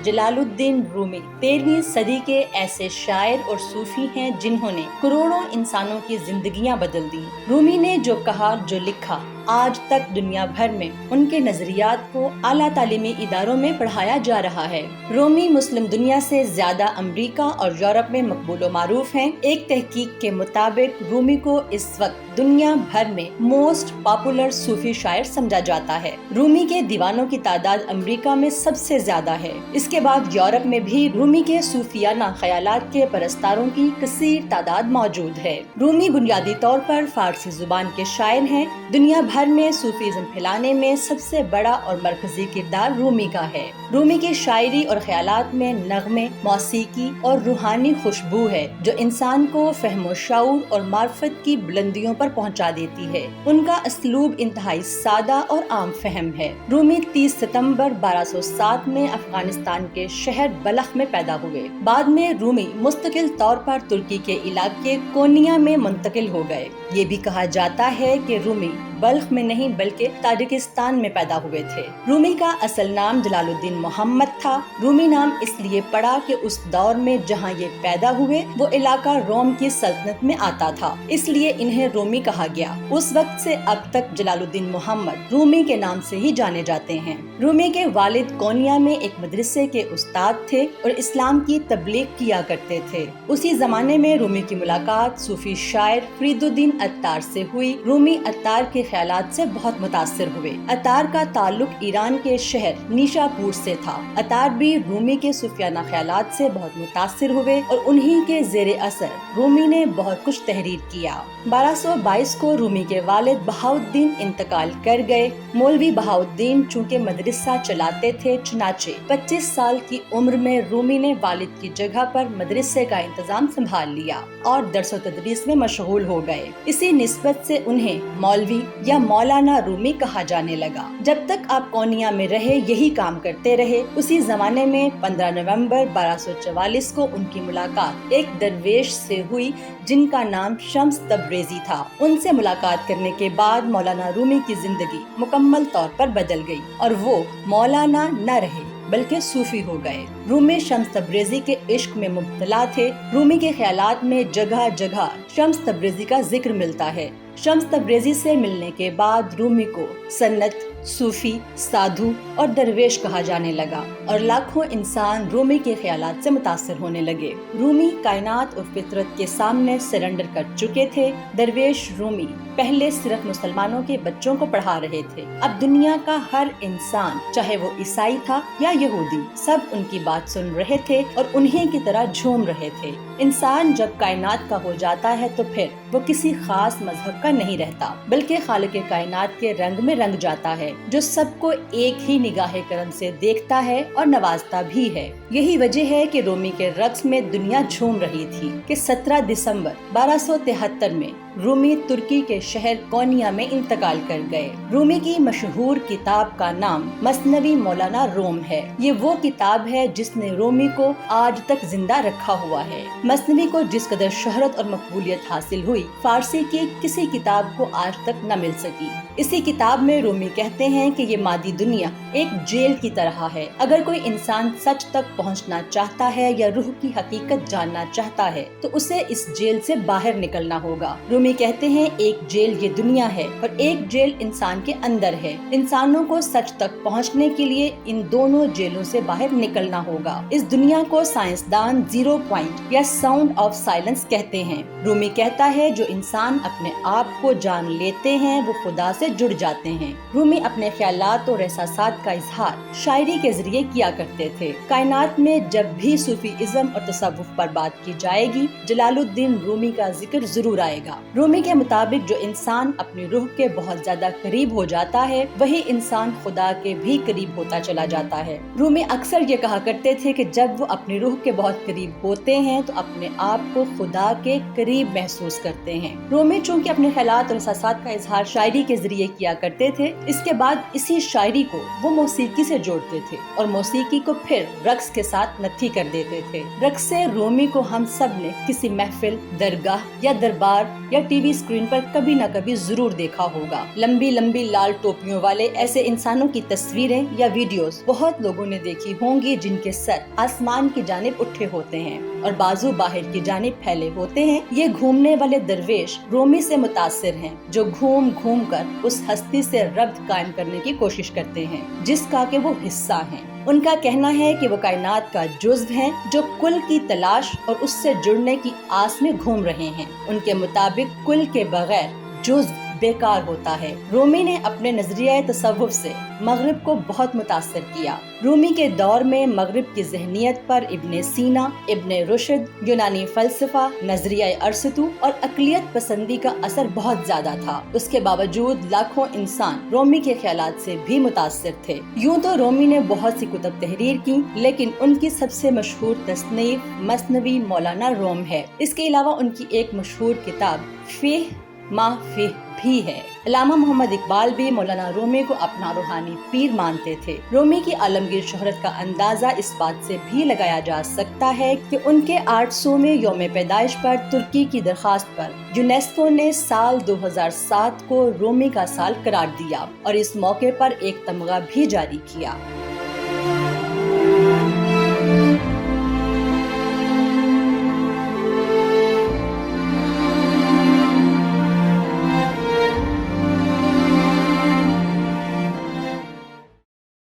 جلال الدین رومی 13ویں صدی کے ایسے شاعر اور صوفی ہیں جنہوں نے کروڑوں انسانوں کی زندگیاں بدل دی۔ رومی نے جو کہا، جو لکھا، آج تک دنیا بھر میں ان کے نظریات کو اعلیٰ تعلیمی اداروں میں پڑھایا جا رہا ہے۔ رومی مسلم دنیا سے زیادہ امریکہ اور یورپ میں مقبول و معروف ہیں۔ ایک تحقیق کے مطابق رومی کو اس وقت دنیا بھر میں موسٹ پاپولر صوفی شاعر سمجھا جاتا ہے۔ رومی کے دیوانوں کی تعداد امریکہ میں سب سے زیادہ ہے۔ اس کے بعد یورپ میں بھی رومی کے صوفیانہ خیالات کے پرستاروں کی کثیر تعداد موجود ہے۔ رومی بنیادی طور پر فارسی زبان کے شاعر ہیں۔ دنیا بھر میں صوفیزم پھیلانے میں سب سے بڑا اور مرکزی کردار رومی کا ہے۔ رومی کی شاعری اور خیالات میں نغمے، موسیقی اور روحانی خوشبو ہے جو انسان کو فہم و شعور اور معرفت کی بلندیوں پر پہنچا دیتی ہے۔ ان کا اسلوب انتہائی سادہ اور عام فہم ہے۔ رومی 30 ستمبر 1207 میں افغانستان کے شہر بلخ میں پیدا ہوئے۔ بعد میں رومی مستقل طور پر ترکی کے علاقے کونیا میں منتقل ہو گئے۔ یہ بھی کہا جاتا ہے کہ رومی بلخ میں نہیں بلکہ تاجکستان میں پیدا ہوئے تھے۔ رومی کا اصل نام جلال الدین محمد تھا۔ رومی نام اس لیے پڑا کہ اس دور میں جہاں یہ پیدا ہوئے وہ علاقہ روم کی سلطنت میں آتا تھا، اس لیے انہیں رومی کہا گیا۔ اس وقت سے اب تک جلال الدین محمد رومی کے نام سے ہی جانے جاتے ہیں۔ رومی کے والد کونیا میں ایک مدرسے کے استاد تھے اور اسلام کی تبلیغ کیا کرتے تھے۔ اسی زمانے میں رومی کی ملاقات صوفی شاعر فرید الدین عطار سے ہوئی۔ رومی عطار کے خیالات سے بہت متاثر ہوئے۔ عطار کا تعلق ایران کے شہر نیشا پور سے تھا۔ عطار بھی رومی کے صوفیانہ خیالات سے بہت متاثر ہوئے اور انہی کے زیر اثر رومی نے بہت کچھ تحریر کیا۔ 1222 کو رومی کے والد بہاؤالدین انتقال کر گئے۔ مولوی بہاؤالدین چونکہ مدرسہ چلاتے تھے، چنانچہ 25 سال کی عمر میں رومی نے والد کی جگہ پر مدرسے کا انتظام سنبھال لیا اور درس و تدریس میں مشغول ہو گئے۔ اسی نسبت سے انہیں مولوی یا مولانا رومی کہا جانے لگا۔ جب تک آپ کونیا میں رہے یہی کام کرتے رہے۔ اسی زمانے میں 15 نومبر 1244 کو ان کی ملاقات ایک درویش سے ہوئی جن کا نام شمس تبریزی تھا۔ ان سے ملاقات کرنے کے بعد مولانا رومی کی زندگی مکمل طور پر بدل گئی اور وہ مولانا نہ رہے بلکہ صوفی ہو گئے۔ رومی شمس تبریزی کے عشق میں مبتلا تھے۔ رومی کے خیالات میں جگہ جگہ شمس تبریزی کا ذکر ملتا ہے۔ شمس تبریزی سے ملنے کے بعد رومی کو سنت، صوفی، سادھو اور درویش کہا جانے لگا اور لاکھوں انسان رومی کے خیالات سے متاثر ہونے لگے۔ رومی کائنات اور فطرت کے سامنے سرنڈر کر چکے تھے۔ درویش رومی پہلے صرف مسلمانوں کے بچوں کو پڑھا رہے تھے، اب دنیا کا ہر انسان چاہے وہ عیسائی تھا یا یہودی سب ان کی بات سن رہے تھے اور انہیں کی طرح جھوم رہے تھے۔ انسان جب کائنات کا ہو جاتا ہے تو پھر وہ کسی خاص مذہب کا نہیں رہتا بلکہ خالق کائنات کے رنگ میں رنگ جاتا ہے جو سب کو ایک ہی نگاہ کرم سے دیکھتا ہے اور نوازتا بھی ہے۔ یہی وجہ ہے کہ رومی کے رقص میں دنیا جھوم رہی تھی کہ 17 دسمبر 1273 میں رومی ترکی کے شہر کونیا میں انتقال کر گئے۔ رومی کی مشہور کتاب کا نام مثنوی مولانا روم ہے۔ یہ وہ کتاب ہے جس نے رومی کو آج تک زندہ رکھا ہوا ہے۔ مثنوی کو جس قدر شہرت اور مقبولیت حاصل ہوئی، فارسی کی کسی کتاب کو آج تک نہ مل سکی۔ اسی کتاب میں رومی کہتے ہیں کہ یہ مادی دنیا ایک جیل کی طرح ہے۔ اگر کوئی انسان سچ تک پہنچنا چاہتا ہے یا روح کی حقیقت جاننا چاہتا ہے تو اسے اس جیل سے باہر نکلنا ہوگا۔ رومی کہتے ہیں ایک جیل یہ دنیا ہے اور ایک جیل انسان کے اندر ہے۔ انسانوں کو سچ تک پہنچنے کے لیے ان دونوں جیلوں سے باہر نکلنا ہوگا۔ اس دنیا کو سائنسدان زیرو پوائنٹ یا ساؤنڈ آف سائلنس کہتے ہیں۔ رومی کہتا ہے جو انسان اپنے آپ کو جان لیتے ہیں وہ خدا سے جڑ جاتے ہیں۔ رومی اپنے خیالات اور احساسات کا اظہار شاعری کے ذریعے کیا کرتے تھے۔ کائنات میں جب بھی صوفی ازم اور تصوف پر بات کی جائے گی جلال الدین رومی کا ذکر ضرور آئے گا۔ رومی کے مطابق جو انسان اپنی روح کے بہت زیادہ قریب ہو جاتا ہے وہی انسان خدا کے بھی قریب ہوتا چلا جاتا ہے۔ رومی اکثر یہ کہا کرتے تھے کہ جب وہ اپنی روح کے بہت قریب ہوتے ہیں تو اپنے آپ کو خدا کے قریب محسوس کرتے ہیں۔ رومی چونکہ اپنے خیالات اور احساسات کا اظہار شاعری کے ذریعے کیا کرتے تھے، اس کے بعد اسی شاعری کو وہ موسیقی سے جوڑتے تھے اور موسیقی کو پھر رقص کے ساتھ نتھی کر دیتے تھے۔ رقص رومی کو ہم سب نے کسی محفل، درگاہ یا دربار یا ٹی وی اسکرین پر کبھی نہ کبھی ضرور دیکھا ہوگا۔ لمبی لمبی لال ٹوپیوں والے ایسے انسانوں کی تصویریں یا ویڈیوز بہت لوگوں نے دیکھی ہوں گی، جن کے سر آسمان کی جانب اٹھے ہوتے ہیں اور بازو باہر کی جانب پھیلے ہوتے ہیں۔ یہ گھومنے والے درویش رومی سے متاثر ہیں، جو گھوم گھوم کر اس ہستی سے ربط قائم کرنے کی کوشش کرتے ہیں جس کا کہ وہ حصہ ہیں۔ ان کا کہنا ہے کہ وہ کائنات کا جزو ہیں جو کل کی تلاش اور اس سے جڑنے کی آس میں گھوم رہے ہیں۔ ان کے مطابق کل کے بغیر جزو بیکار ہوتا ہے۔ رومی نے اپنے نظریہ تصوف سے مغرب کو بہت متاثر کیا۔ رومی کے دور میں مغرب کی ذہنیت پر ابن سینا، ابن رشد، یونانی فلسفہ، نظریہ ارسطو اور اقلیت پسندی کا اثر بہت زیادہ تھا۔ اس کے باوجود لاکھوں انسان رومی کے خیالات سے بھی متاثر تھے۔ یوں تو رومی نے بہت سی کتب تحریر کی، لیکن ان کی سب سے مشہور تصنیف مثنوی مولانا روم ہے۔ اس کے علاوہ ان کی ایک مشہور کتاب فیہ ما فیہ بھی ہے۔ علامہ محمد اقبال بھی مولانا رومی کو اپنا روحانی پیر مانتے تھے۔ رومی کی عالمگیر شہرت کا اندازہ اس بات سے بھی لگایا جا سکتا ہے کہ ان کے 800ویں یوم پیدائش پر ترکی کی درخواست پر یونیسکو نے سال 2007 کو رومی کا سال قرار دیا اور اس موقع پر ایک تمغہ بھی جاری کیا۔